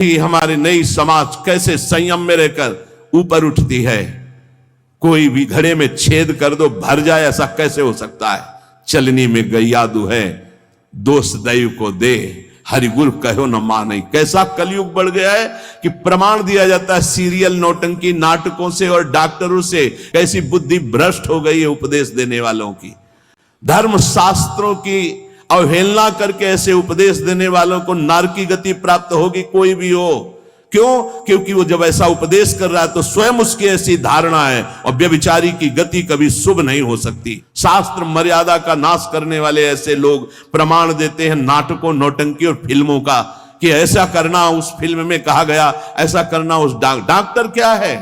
कि हमारी नई समाज कैसे संयम में रहकर ऊपर उठती है। कोई भी घड़े में छेद कर दो भर जाए, ऐसा कैसे हो सकता है। चलनी में गैया दुहे दोष दैव को दे, हरि गुरु कहो न माने। कैसा कलयुग बढ़ गया है कि प्रमाण दिया जाता है सीरियल नौटंकी नाटकों से और डॉक्टरों से। कैसी बुद्धि भ्रष्ट हो गई है उपदेश देने वालों की। धर्म शास्त्रों की अवहेलना करके ऐसे उपदेश देने वालों को नरक की गति प्राप्त होगी, कोई भी हो। क्यों? क्योंकि वो जब ऐसा उपदेश कर रहा है तो स्वयं उसकी ऐसी धारणा है, और व्यभिचारी की गति कभी शुभ नहीं हो सकती। शास्त्र मर्यादा का नाश करने वाले ऐसे लोग प्रमाण देते हैं नाटकों नौटंकी और फिल्मों का कि ऐसा करना उस फिल्म में कहा गया, ऐसा करना उस डॉक्टर क्या है?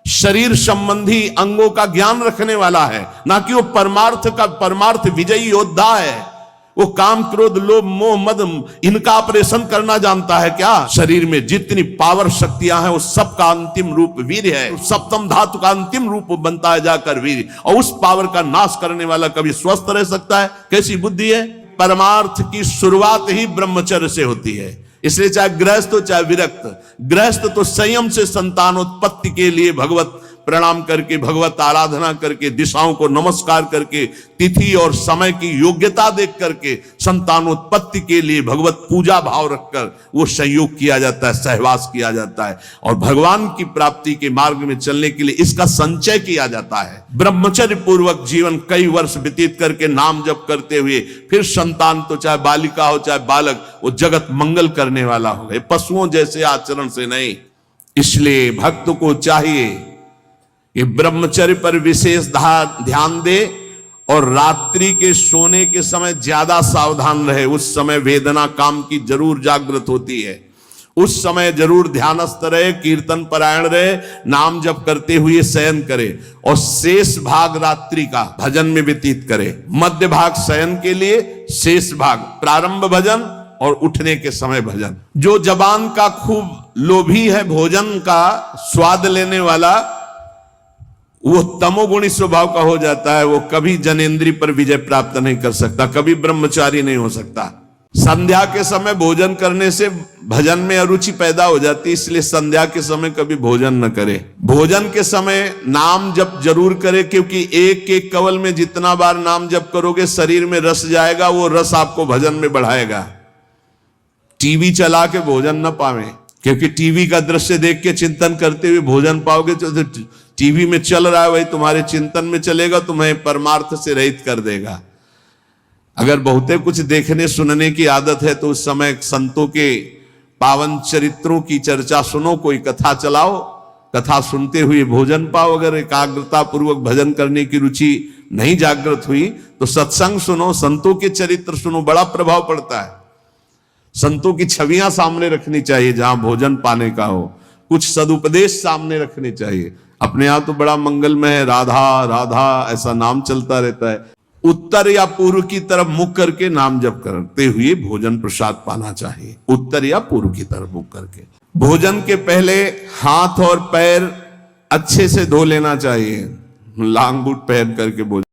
शरीर संबंधी अंगों का ज्ञान रखने वाला है, ना कि वो परमार्थ विजयी योद्धा है। वो काम क्रोध लोभ मोह मद इनका ऑपरेशन करना जानता है क्या? शरीर में जितनी पावर शक्तियां हैं वो सबका अंतिम रूप वीर है। सप्तम धातु का अंतिम रूप बनता है जाकर वीर, और उस पावर का नाश करने वाला कभी स्वस्थ रह सकता है? कैसी बुद्धि है। परमार्थ की शुरुआत ही ब्रह्मचर्य से होती है। इसलिए चाहे गृहस्थ हो चाहे विरक्त, गृहस्थ तो संयम से संतानोत्पत्ति के लिए भगवत प्रणाम करके, भगवत आराधना करके, दिशाओं को नमस्कार करके, तिथि और समय की योग्यता देख करके संतानोत्पत्ति के लिए भगवत पूजा भाव रखकर वो संयोग किया जाता है, सहवास किया जाता है, और भगवान की प्राप्ति के मार्ग में चलने के लिए इसका संचय किया जाता है। ब्रह्मचर्य पूर्वक जीवन कई वर्ष व्यतीत करके नाम जप करते हुए फिर संतान, तो चाहे बालिका हो चाहे बालक, वो जगत मंगल करने वाला हो गए, पशुओं जैसे आचरण से नहीं। इसलिए भक्त को चाहिए कि ब्रह्मचर्य पर विशेष ध्यान दे, और रात्रि के सोने के समय ज्यादा सावधान रहे। उस समय वेदना काम की जरूर जागृत होती है, उस समय जरूर ध्यानस्थ रहे, कीर्तन परायण रहे, नाम जप करते हुए शयन करे, और शेष भाग रात्रि का भजन में व्यतीत करे। मध्य भाग शयन के लिए, शेष भाग प्रारंभ भजन और उठने के समय भजन। जो जबान का खूब लोभी है, भोजन का स्वाद लेने वाला, वो तमोगुणी स्वभाव का हो जाता है। वो कभी जनेंद्री पर विजय प्राप्त नहीं कर सकता, कभी ब्रह्मचारी नहीं हो सकता। संध्या के समय भोजन करने से भजन में अरुचि पैदा हो जाती, इसलिए संध्या के समय कभी भोजन न करे। भोजन के समय नाम जप जरूर करे, क्योंकि एक एक कवल में जितना बार नाम जप करोगे शरीर में रस जाएगा, वो रस आपको भजन में बढ़ाएगा। टीवी चला के भोजन न पावे, क्योंकि टीवी का दृश्य देख के चिंतन करते हुए भोजन पाओगे तो टीवी में चल रहा है वही तुम्हारे चिंतन में चलेगा, तुम्हें परमार्थ से रहित कर देगा। अगर बहुते कुछ देखने सुनने की आदत है तो उस समय संतों के पावन चरित्रों की चर्चा सुनो, कोई कथा चलाओ, कथा सुनते हुए भोजन पाओ। अगर एकाग्रता पूर्वक भजन करने की रुचि नहीं जागृत हुई तो सत्संग सुनो, संतों के चरित्र सुनो, बड़ा प्रभाव पड़ता है। संतों की छवियां सामने रखनी चाहिए जहां भोजन पाने का हो, कुछ सदुपदेश सामने रखने चाहिए। अपने यहां तो बड़ा मंगलमय है, राधा राधा ऐसा नाम चलता रहता है। उत्तर या पूर्व की तरफ मुख करके नाम जप करते हुए भोजन प्रसाद पाना चाहिए, उत्तर या पूर्व की तरफ मुख करके। भोजन के पहले हाथ और पैर अच्छे से धो लेना चाहिए, लांग बूट पहन करके भोजन